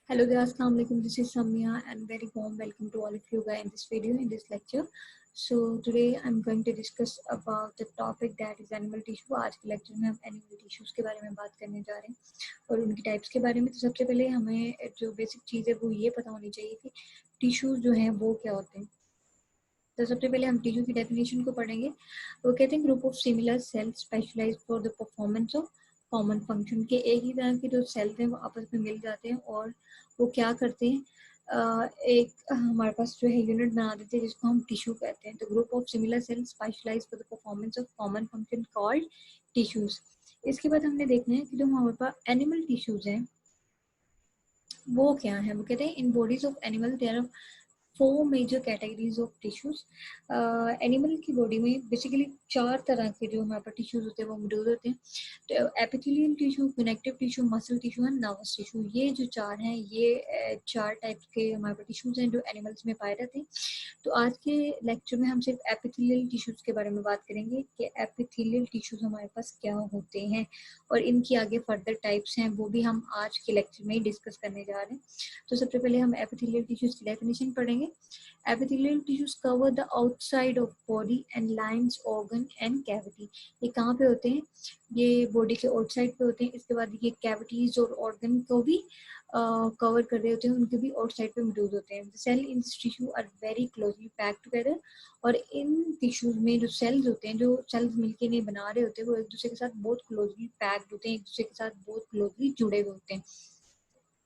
Hello there, Assalamu alaikum. This is Samia and very warm welcome to all of you guys in this video, in this lecture. So today I'm going to discuss about the topic that is animal tissue. आज के lecture में हम animal tissues के बारे में बात करने जा रहे हैं और उनकी टाइप्स के बारे में। तो सबसे पहले हमें जो बेसिक चीज़ है वो ये पता होनी चाहिए कि टिश्यूज जो हैं वो क्या होते हैं। तो सबसे पहले हम टिश्यू की डेफिनेशन को पढ़ेंगे। वो कहते हैं group of similar cells specialized for the performance of common function के एक ही तरह के जो सेल्स हैं वो आपस में मिल जाते हैं और वो क्या करते हैं, एक हमारे पास जो है यूनिट बना देते हैं जिसको हम टिश्यू कहते हैं। तो group of similar cells specialized for the performance of common function called tissues. इसके बाद हमने देखना है कि जो हमारे पास एनिमल टिश्यूज हैं वो क्या है। वो कहते हैं in bodies of animal there are 4 major categories of tissues. Animal की बॉडी में बेसिकली 4 तरह के जो हमारे पास टिश्यूज होते हैं वो मौजूद होते हैं। तो epithelial tissue, connective tissue, muscle tissue and nervous tissue, ये जो 4 हैं ये 4 टाइप्स के हमारे पास टिश्यूज हैं जो एनिमल्स में पाए जाते हैं। तो आज के लेक्चर में हम सिर्फ एपिथेलियल टिश्यूज के बारे में बात करेंगे कि एपिथेलियल टिश्यूज हमारे पास क्या होते हैं और इनकी आगे फर्दर टाइप्स हैं वो भी हम आज के लेक्चर में ही डिस्कस करने जा रहे हैं। तो सबसे पहले हम एपिथेलियल टिश्यूज की डेफिनेशन पढ़ेंगे। Epithelial tissues cover the outside of body and lines organ and cavity। ये कहाँ पे होते हैं? ये बॉडी के आउटसाइड पे होते हैं। इसके बाद ये कैविटीज और ऑर्गन को भी कवर कर रहे होते हैं, उनके भी आउटसाइड पे मौजूद होते हैं। The cell in this tissue are very closely packed together। और इन टिश्यूज में जो सेल्स होते हैं, जो सेल्स मिलके नहीं बना रहे होते, वो एक दूसरे के साथ बहुत क्लोजली पैक्ड होते हैं, एक दूसरे के साथ बहुत क्लोजली जुड़े हुए होते हैं।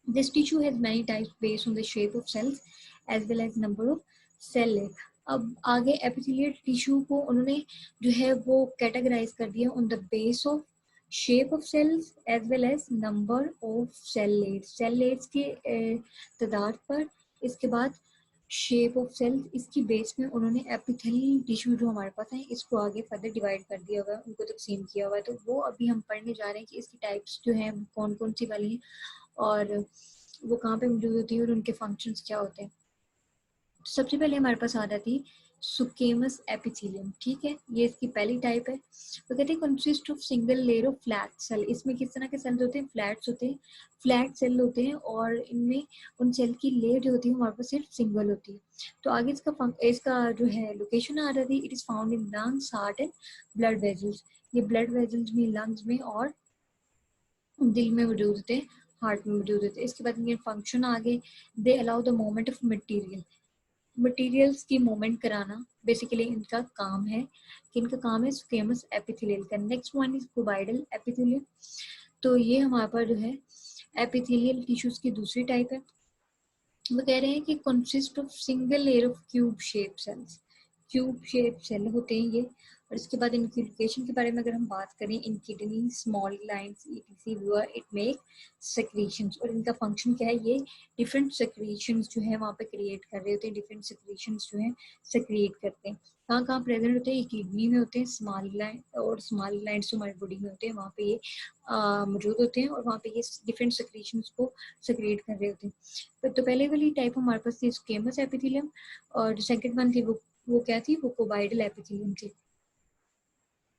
This tissue has many types based on the shape of cells as well as number of cell layer। अब आगे एपिथेलियल टिश्यू को उन्होंने जो है वो कैटेगराइज कर दिया on the base of shape of cells as well as number of cell layers. Cell layers के तादाद पर, इसके बाद शेप ऑफ सेल्स, इसकी बेस में उन्होंने एपिथेलियल टिश्यू जो हमारे पास है इसको आगे फर्दर डिवाइड कर दिया हुआ है, उनको तकसीम किया हुआ है। तो वो अभी हम पढ़ने जा रहे हैं कि इसकी टाइप्स जो हैं कौन कौन सी वाली हैं और वो कहाँ पे मौजूद होती है और उनके फंक्शंस क्या होते हैं। सबसे पहले हमारे पास आ जाती है सुकेमस एपिथेलियम। ठीक है, ये इसकी पहली टाइप है। तो कहते हैं consist of single layer of flat cell. इसमें किस तरह के सेल्स होते हैं? फ्लैट्स होते हैं, फ्लैट सेल होते हैं और इनमें उन सेल की लेयर जो होती है हमारे पास सिर्फ सिंगल होती है। तो आगे इसका जो है लोकेशन आ जाती है, it is found in lungs, heart and blood vessels. ये ब्लड वेजल्स में, लंग्स में और दिल में मौजूद होते हैं, हार्ट में मौजूद होते हैं। इसके बाद इनके फंक्शन आगे, they allow the movement of materials की मूवमेंट कराना बेसिकली इनका काम है। कि इनका काम है स्क्वेमस एपिथेलियल का। Next one is cuboidal epithelium. तो ये हमारे पास जो है एपिथेलियल टिश्यूज की दूसरी टाइप है। वो कह रहे हैं कि consist of single layer of cube shape cells. Cube shape cell होते हैं ये। और इसके बाद इनकी लोकेशन के बारे में अगर हम बात करें, इन kidney, small glands etc where it make secretions. और इनका फंक्शन क्या है? ये डिफरेंट सेक्रीशंस जो है वहाँ पे क्रिएट कर रहे होते हैं, डिफरेंट सेक्रीशंस जो है सेक्रिएट करते हैं। कहाँ कहाँ प्रेजेंट होते हैं? ये किडनी में होते हैं, स्मॉल ग्लैंड और स्मॉल ग्लैंड्स जो हमारी बॉडी में होते हैं वहाँ पे ये मौजूद होते हैं और वहाँ पे ये डिफरेंट सेक्रीशंस को सेक्रिएट कर रहे होते हैं। तो पहले वाली टाइप हमारे पास थी स्क्वेमस एपिथेलियम और जो सेकंड वन थी वो क्या थी? वो क्यूबाइडल एपिथेलियम थी।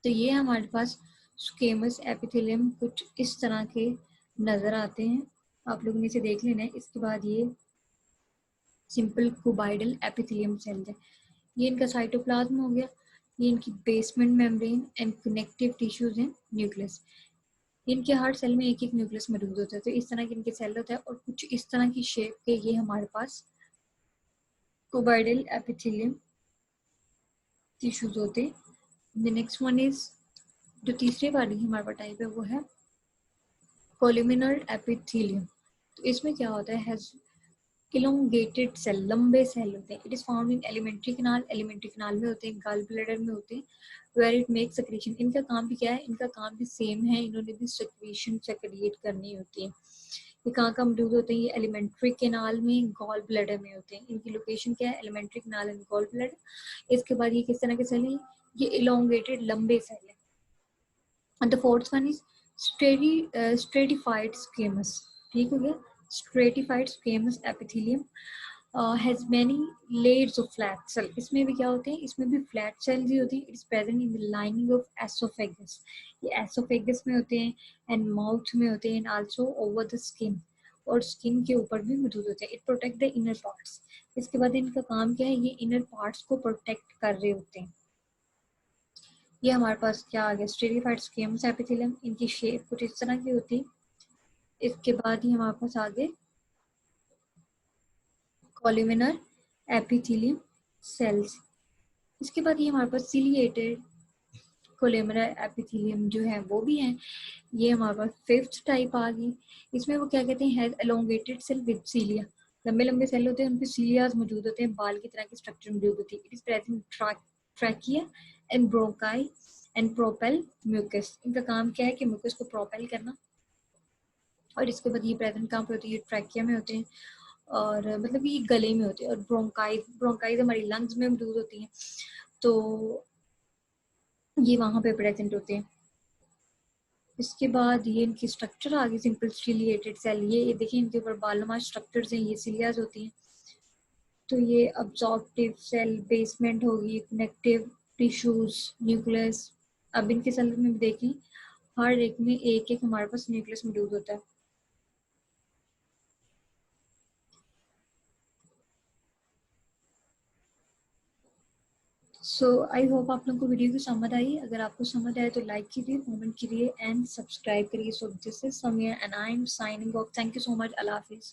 तो ये हमारे पास स्क्वेमस एपिथेलियम कुछ इस तरह के नजर आते हैं, आप लोगों ने इसे देख लेना है। इसके बाद ये सिंपल क्यूबाइडल एपिथेलियम सेल है। ये इनका साइटोप्लाज्म हो गया, ये इनकी basement membrane and connective tissues हैं, न्यूक्लियस। इनके हर सेल में एक एक न्यूक्लियस मौजूद होता है। तो इस तरह के इनके सेल होता है और कुछ इस तरह की शेप के ये हमारे पास क्यूबाइडल एपिथेलियम टिश्यूज होते हैं। द नेक्स्ट वन इज, जो तीसरे वाली हमारे पास टाइप है वो है कोलुमिनर एपिथेलियम। तो इसमें क्या होता है? हैज इलोंगेटेड सेल, लंबे सेल होते हैं। It is found in alimentary canal, elementary canal में होते हैं, गॉल ब्लैडर में होते हैं, वेयर इट मेक सेक्रीशन। इनका काम भी क्या है? इनका काम भी सेम है, इन्होंने भी सेक्रीशन सेक्रिएट करनी होती है। ये कहाँ का मौजूद होते हैं? ये एलिमेंट्री कैनाल में, गॉल ब्लैडर में होते हैं। इनकी लोकेशन क्या है? Alimentary canal and gall bladder. इसके बाद ये किस तरह के सेल हैं? ये इलोंगेटेड लंबे सेल है। And the fourth one is stratified squamous. ठीक हो गया, stratified squamous epithelium has many layers of flat cell. इसमें भी क्या होते हैं? इसमें भी फ्लैट सेल्स ही होती हैं। It is present in the lining of oesophagus. ये एसोफेगस में होते हैं एंड माउथ में होते हैं and also over the skin. और स्किन के ऊपर भी मौजूद होते हैं। It protect the inner parts. इसके बाद इनका काम क्या है, ये इनर पार्ट्स को प्रोटेक्ट कर रहे होते हैं। ये हमारे पास क्या आ गया, स्टेरिफाइड स्क्वेमस एपिथेलियम। इनकी शेप कुछ इस तरह की होती है। इसके बाद ही हमारे पास आगे कॉलुमिनर एपिथेलियम सेल्स। इसके बाद ये हमारे पास सिलिएटेड कोलेमरल एपिथेलियम जो है वो भी है। ये हमारे पास फिफ्थ टाइप आ गई। इसमें वो क्या कहते हैं, हैज एलोंगेटेड सेल विद सीलिया। लंबे लंबे सेल होते हैं, उनके सीलियाज मौजूद होते हैं, बाल की तरह की स्ट्रक्चर मौजूद होती है। It is present trachea and bronchi and propel mucus. इनका काम क्या है कि म्यूकस को प्रोपेल करना। और इसके बाद ये प्रेजेंट कहाँ पे होती है, ट्रैकिया में होते हैं, और मतलब ये गले में होते हैं। और ब्रोंकाइज हमारी लंग्स में मौजूद होती हैं, तो ये वहाँ पे प्रेजेंट होते हैं। इसके बाद ये इनकी स्ट्रक्चर आ गई, सिंपल सिलिएटेड सेल। ये देखिए इनके ऊपर बालनुमा स्ट्रक्चर्स हैं, ये सिलियाज होती हैं। तो ये अब्जॉर्प्टिव सेल, बेसमेंट होगी, कनेक्टिव टिश्यूज, न्यूक्लियस। अब इनके सेल में देखें, हर एक में एक एक हमारे पास न्यूक्लियस मौजूद होता है। सो आई होप आप लोगों को वीडियो की समझ आई। अगर आपको समझ आए तो लाइक कीजिए, कमेंट कीजिए एंड सब्सक्राइब करिए। So this is Samiya and I am signing off. Thank you so much. Allah Hafiz.